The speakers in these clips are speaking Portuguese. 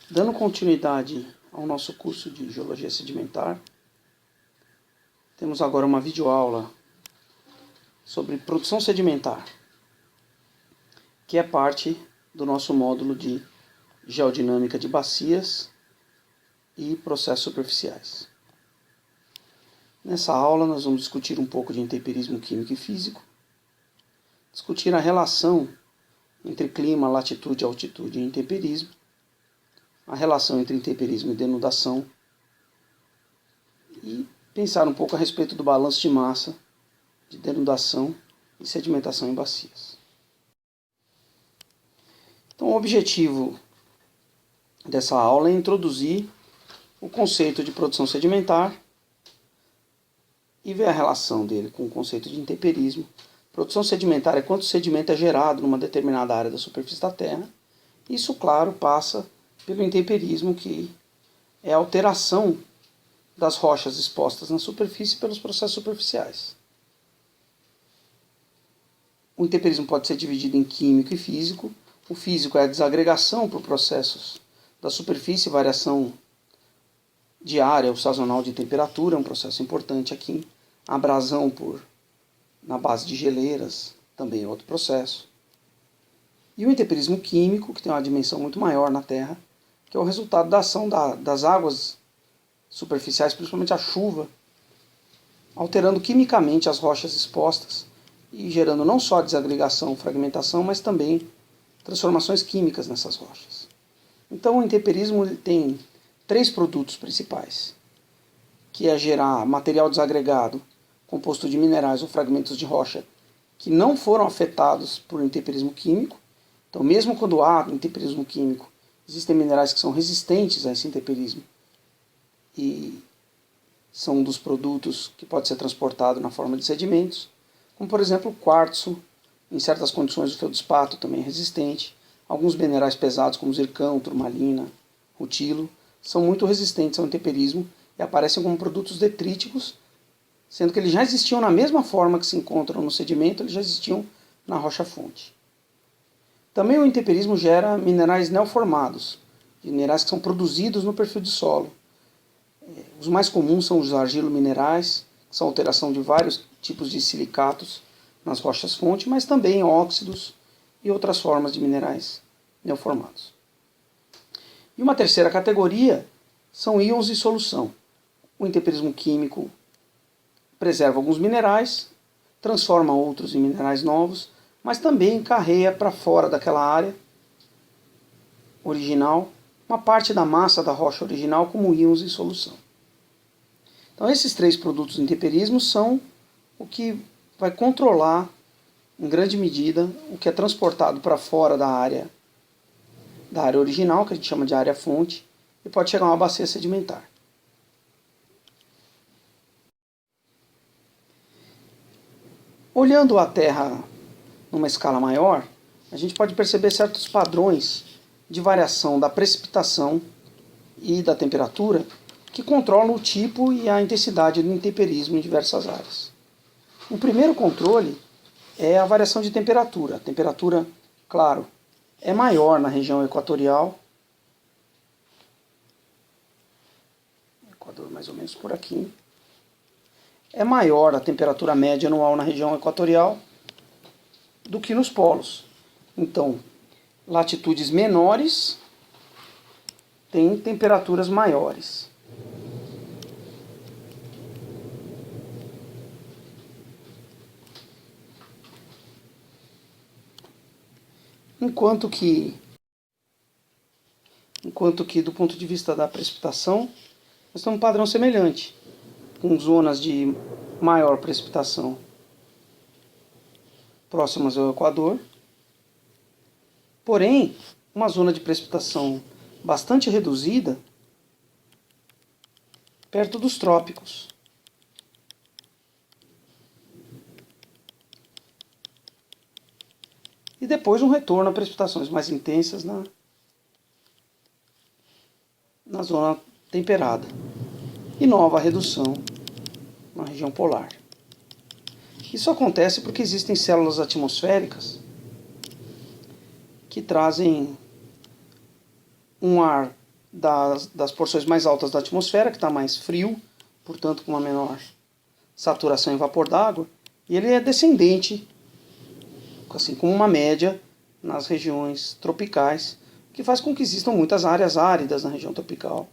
Dando continuidade ao nosso curso de Geologia Sedimentar, temos agora uma videoaula sobre produção sedimentar, que é parte do nosso módulo de Geodinâmica de Bacias e Processos Superficiais. Nessa aula nós vamos discutir um pouco de intemperismo químico e físico, discutir a relação entre clima, latitude, altitude e intemperismo, a relação entre intemperismo e denudação e pensar um pouco a respeito do balanço de massa, de denudação e sedimentação em bacias. Então, o objetivo dessa aula é introduzir o conceito de produção sedimentar e ver a relação dele com o conceito de intemperismo. Produção sedimentar é quanto sedimento é gerado numa determinada área da superfície da Terra. Isso, claro, passa pelo intemperismo, que é a alteração das rochas expostas na superfície pelos processos superficiais. O intemperismo pode ser dividido em químico e físico. O físico é a desagregação por processos da superfície, variação diária ou sazonal de temperatura, é um processo importante aqui. A abrasão na base de geleiras, também é outro processo. E o intemperismo químico, que tem uma dimensão muito maior na Terra, que é o resultado da ação das águas superficiais, principalmente a chuva, alterando quimicamente as rochas expostas e gerando não só desagregação, fragmentação, mas também transformações químicas nessas rochas. Então o intemperismo tem três produtos principais, que é gerar material desagregado, composto de minerais ou fragmentos de rocha que não foram afetados por intemperismo químico. Então, mesmo quando há intemperismo químico, existem minerais que são resistentes a esse intemperismo e são um dos produtos que pode ser transportado na forma de sedimentos, como por exemplo o quartzo, em certas condições o feldspato também é resistente. Alguns minerais pesados como zircão, turmalina, rutilo, são muito resistentes ao intemperismo e aparecem como produtos detríticos, sendo que eles já existiam na mesma forma que se encontram no sedimento, eles já existiam na rocha-fonte. Também o intemperismo gera minerais neoformados, minerais que são produzidos no perfil de solo. Os mais comuns são os argilominerais, que são alteração de vários tipos de silicatos nas rochas-fonte, mas também óxidos e outras formas de minerais neoformados. E uma terceira categoria são íons em solução. O intemperismo químico preserva alguns minerais, transforma outros em minerais novos, mas também carrega para fora daquela área original uma parte da massa da rocha original como íons em solução. Então esses três produtos do intemperismo são o que vai controlar, em grande medida, o que é transportado para fora da área original, que a gente chama de área fonte, e pode chegar a uma bacia sedimentar. Olhando a Terra numa escala maior, a gente pode perceber certos padrões de variação da precipitação e da temperatura que controlam o tipo e a intensidade do intemperismo em diversas áreas. O primeiro controle é a variação de temperatura. A temperatura, claro, é maior na região equatorial, Equador mais ou menos por aqui. É maior a temperatura média anual na região equatorial do que nos polos. Então, latitudes menores têm temperaturas maiores. Enquanto que do ponto de vista da precipitação, nós temos um padrão semelhante, com zonas de maior precipitação próximas ao Equador, porém, uma zona de precipitação bastante reduzida perto dos trópicos. E depois um retorno a precipitações mais intensas na zona temperada. E nova redução na região polar. Isso acontece porque existem células atmosféricas que trazem um ar das porções mais altas da atmosfera, que está mais frio, portanto com uma menor saturação em vapor d'água, e ele é descendente, assim como uma média, nas regiões tropicais, o que faz com que existam muitas áreas áridas na região tropical,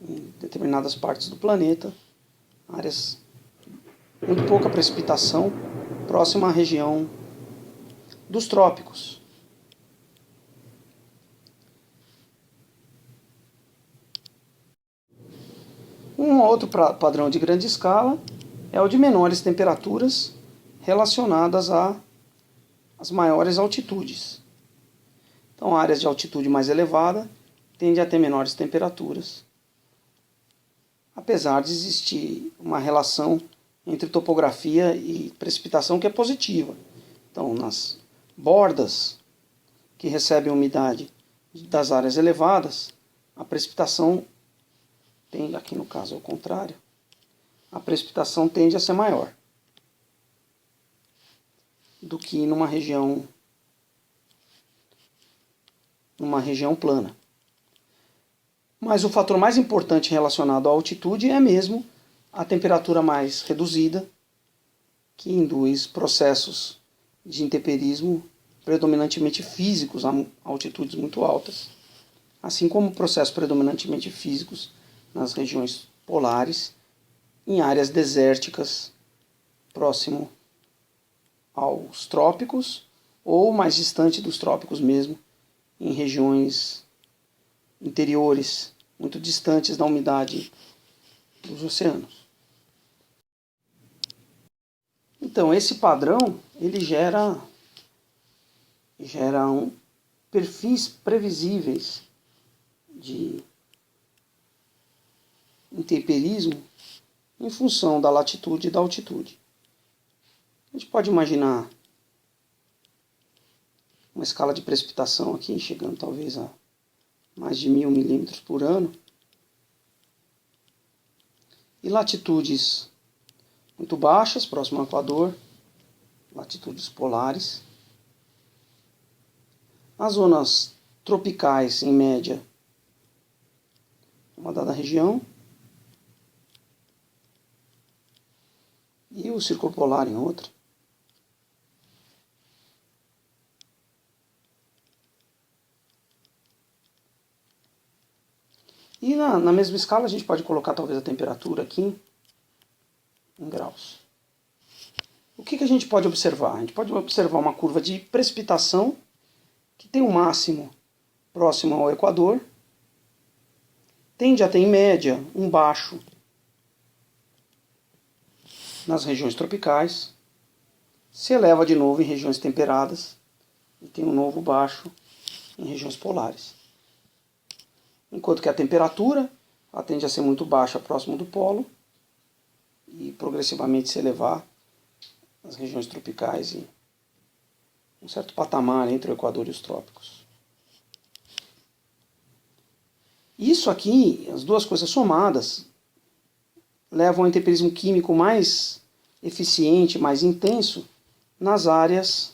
em determinadas partes do planeta, áreas muito pouca precipitação, próxima à região dos trópicos. Um outro padrão de grande escala é o de menores temperaturas relacionadas às maiores altitudes. Então, áreas de altitude mais elevada tendem a ter menores temperaturas, apesar de existir uma relação entre topografia e precipitação que é positiva. Então, nas bordas que recebem umidade das áreas elevadas, a precipitação tende, aqui no caso ao contrário, a precipitação tende a ser maior do que numa região plana. Mas o fator mais importante relacionado à altitude é mesmo a temperatura mais reduzida, que induz processos de intemperismo predominantemente físicos a altitudes muito altas, assim como processos predominantemente físicos nas regiões polares, em áreas desérticas próximo aos trópicos ou mais distante dos trópicos mesmo, em regiões interiores, muito distantes da umidade dos oceanos. Então, esse padrão ele gera perfis previsíveis de intemperismo em função da latitude e da altitude. A gente pode imaginar uma escala de precipitação aqui, chegando talvez a mais de 1000 milímetros por ano, e latitudes muito baixas, próximo ao Equador, latitudes polares. As zonas tropicais, em média, uma dada região, e o círculo polar em outra. E na mesma escala a gente pode colocar talvez a temperatura aqui em graus. O que a gente pode observar? A gente pode observar uma curva de precipitação que tem um máximo próximo ao Equador, tende a ter em média um baixo nas regiões tropicais, se eleva de novo em regiões temperadas e tem um novo baixo em regiões polares. Enquanto que a temperatura ela tende a ser muito baixa próximo do polo e progressivamente se elevar nas regiões tropicais e um certo patamar entre o Equador e os trópicos. Isso aqui, as duas coisas somadas, levam ao intemperismo químico mais eficiente, mais intenso, nas áreas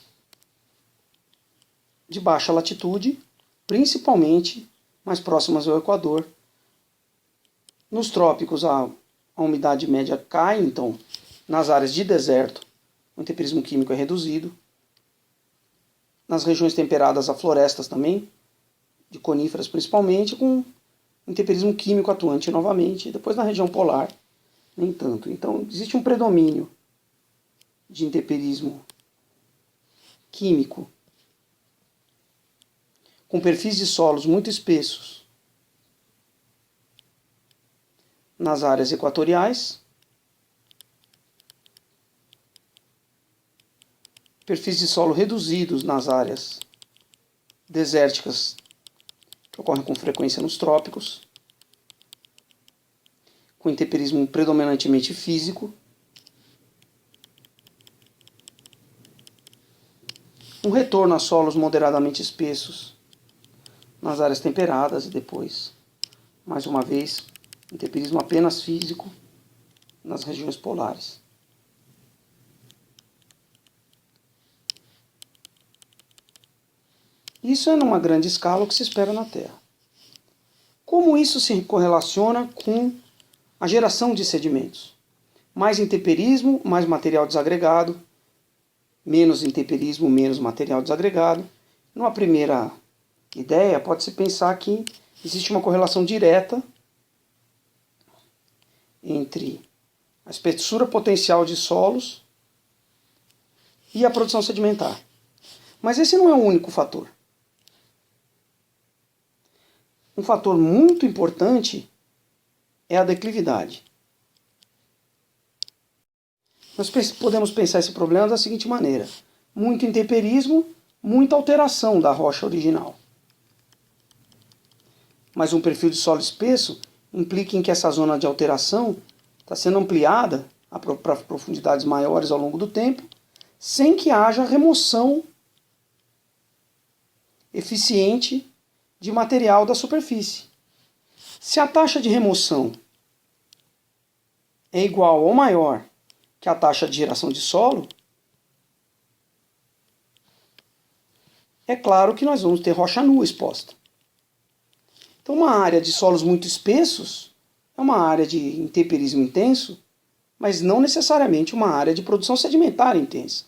de baixa latitude, principalmente mais próximas ao Equador. Nos trópicos a umidade média cai, então nas áreas de deserto o intemperismo químico é reduzido. Nas regiões temperadas há florestas também, de coníferas principalmente, com intemperismo químico atuante novamente, e depois na região polar, nem tanto. Então existe um predomínio de intemperismo químico com perfis de solos muito espessos nas áreas equatoriais, perfis de solo reduzidos nas áreas desérticas que ocorrem com frequência nos trópicos, com intemperismo predominantemente físico, um retorno a solos moderadamente espessos nas áreas temperadas e depois, mais uma vez, intemperismo apenas físico nas regiões polares. Isso é numa grande escala o que se espera na Terra. Como isso se correlaciona com a geração de sedimentos? Mais intemperismo, mais material desagregado, menos intemperismo, menos material desagregado. Numa primeira ideia, pode-se pensar que existe uma correlação direta entre a espessura potencial de solos e a produção sedimentar. Mas esse não é o único fator. Um fator muito importante é a declividade. Nós podemos pensar esse problema da seguinte maneira: muito intemperismo, muita alteração da rocha original. Mas um perfil de solo espesso implica em que essa zona de alteração está sendo ampliada para profundidades maiores ao longo do tempo, sem que haja remoção eficiente de material da superfície. Se a taxa de remoção é igual ou maior que a taxa de geração de solo, é claro que nós vamos ter rocha nua exposta. Então, uma área de solos muito espessos é uma área de intemperismo intenso, mas não necessariamente uma área de produção sedimentar intensa.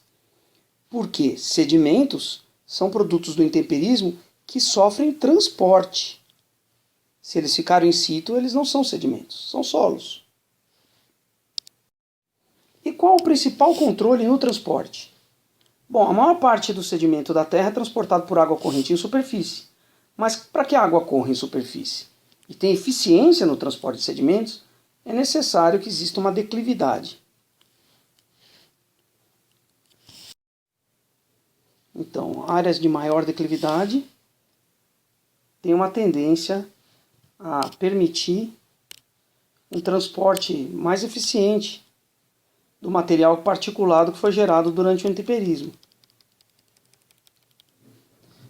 Porque sedimentos são produtos do intemperismo que sofrem transporte. Se eles ficarem in situ, eles não são sedimentos, são solos. E qual o principal controle no transporte? Bom, a maior parte do sedimento da Terra é transportado por água corrente em superfície. Mas para que a água corra em superfície e tenha eficiência no transporte de sedimentos, é necessário que exista uma declividade. Então, áreas de maior declividade têm uma tendência a permitir um transporte mais eficiente do material particulado que foi gerado durante o intemperismo.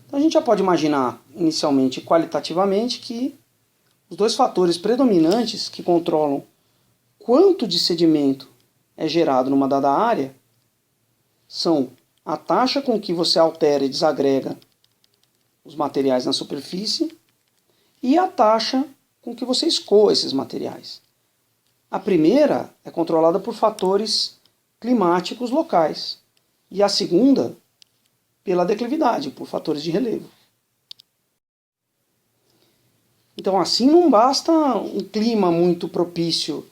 Então a gente já pode imaginar, inicialmente e qualitativamente, que os dois fatores predominantes que controlam quanto de sedimento é gerado numa dada área são a taxa com que você altera e desagrega os materiais na superfície e a taxa com que você escoa esses materiais. A primeira é controlada por fatores climáticos locais e a segunda pela declividade, por fatores de relevo. Então, assim, não basta um clima muito propício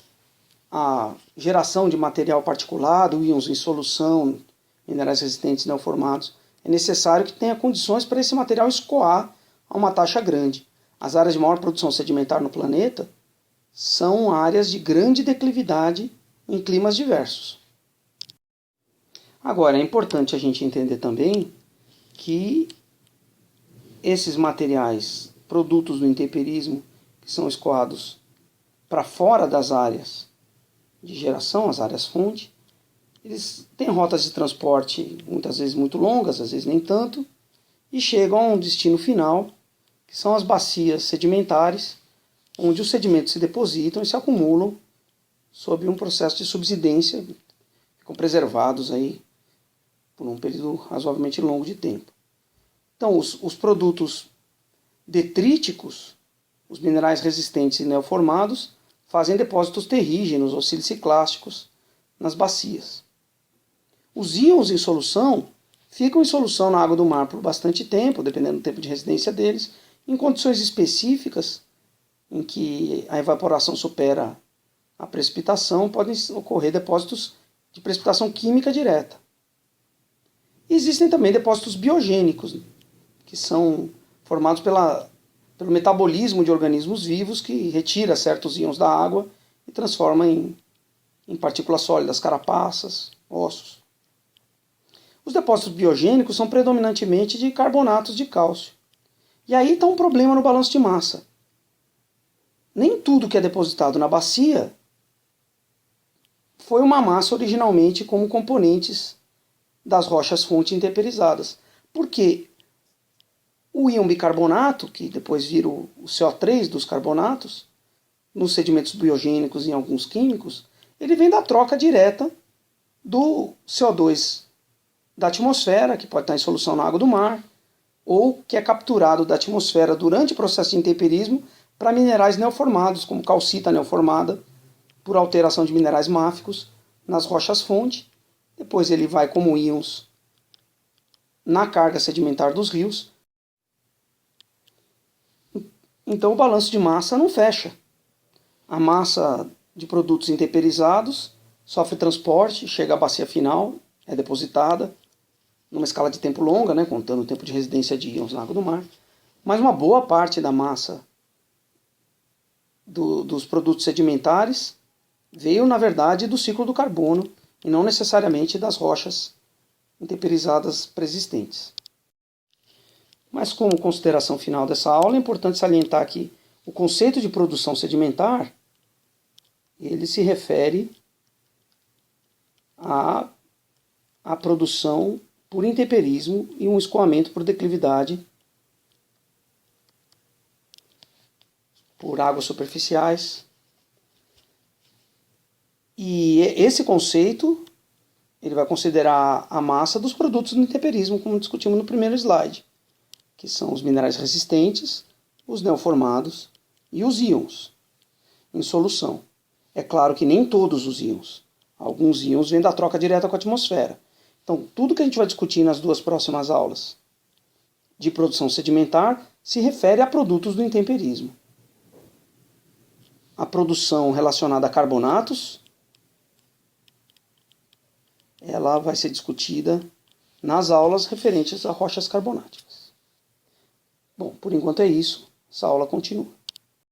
à geração de material particulado, íons em solução, minerais resistentes neoformados. É necessário que tenha condições para esse material escoar a uma taxa grande. As áreas de maior produção sedimentar no planeta são áreas de grande declividade em climas diversos. Agora, é importante a gente entender também que esses materiais, produtos do intemperismo, que são escoados para fora das áreas de geração, as áreas fonte, eles têm rotas de transporte muitas vezes muito longas, às vezes nem tanto, e chegam a um destino final, que são as bacias sedimentares, onde os sedimentos se depositam e se acumulam sob um processo de subsidência, ficam preservados aí por um período razoavelmente longo de tempo. Então, os produtos detríticos, os minerais resistentes e neoformados, fazem depósitos terrígenos ou siliciclásticos nas bacias. Os íons em solução ficam em solução na água do mar por bastante tempo, dependendo do tempo de residência deles, em condições específicas em que a evaporação supera a precipitação, podem ocorrer depósitos de precipitação química direta. Existem também depósitos biogênicos, que são formados pelo metabolismo de organismos vivos, que retira certos íons da água e transforma em partículas sólidas, carapaças, ossos. Os depósitos biogênicos são predominantemente de carbonatos de cálcio. E aí está um problema no balanço de massa. Nem tudo que é depositado na bacia foi uma massa originalmente como componentes das rochas-fonte intemperizadas. Porque o íon bicarbonato, que depois vira o CO3 dos carbonatos, nos sedimentos biogênicos e em alguns químicos, ele vem da troca direta do CO2 da atmosfera, que pode estar em solução na água do mar, ou que é capturado da atmosfera durante o processo de intemperismo para minerais neoformados, como calcita neoformada, por alteração de minerais máficos nas rochas-fonte. Depois ele vai como íons na carga sedimentar dos rios. Então o balanço de massa não fecha. A massa de produtos intemperizados sofre transporte, chega à bacia final, é depositada numa escala de tempo longa, né, contando o tempo de residência de íons na água do mar. Mas uma boa parte da massa dos produtos sedimentares veio, na verdade, do ciclo do carbono e não necessariamente das rochas intemperizadas preexistentes. Mas como consideração final dessa aula, é importante salientar que o conceito de produção sedimentar ele se refere à produção por intemperismo e um escoamento por declividade por águas superficiais. E esse conceito ele vai considerar a massa dos produtos do intemperismo, como discutimos no primeiro slide, que são os minerais resistentes, os neoformados e os íons em solução. É claro que nem todos os íons. Alguns íons vêm da troca direta com a atmosfera. Então, tudo que a gente vai discutir nas duas próximas aulas de produção sedimentar se refere a produtos do intemperismo. A produção relacionada a carbonatos, ela vai ser discutida nas aulas referentes a rochas carbonáticas. Bom, por enquanto é isso. Essa aula continua.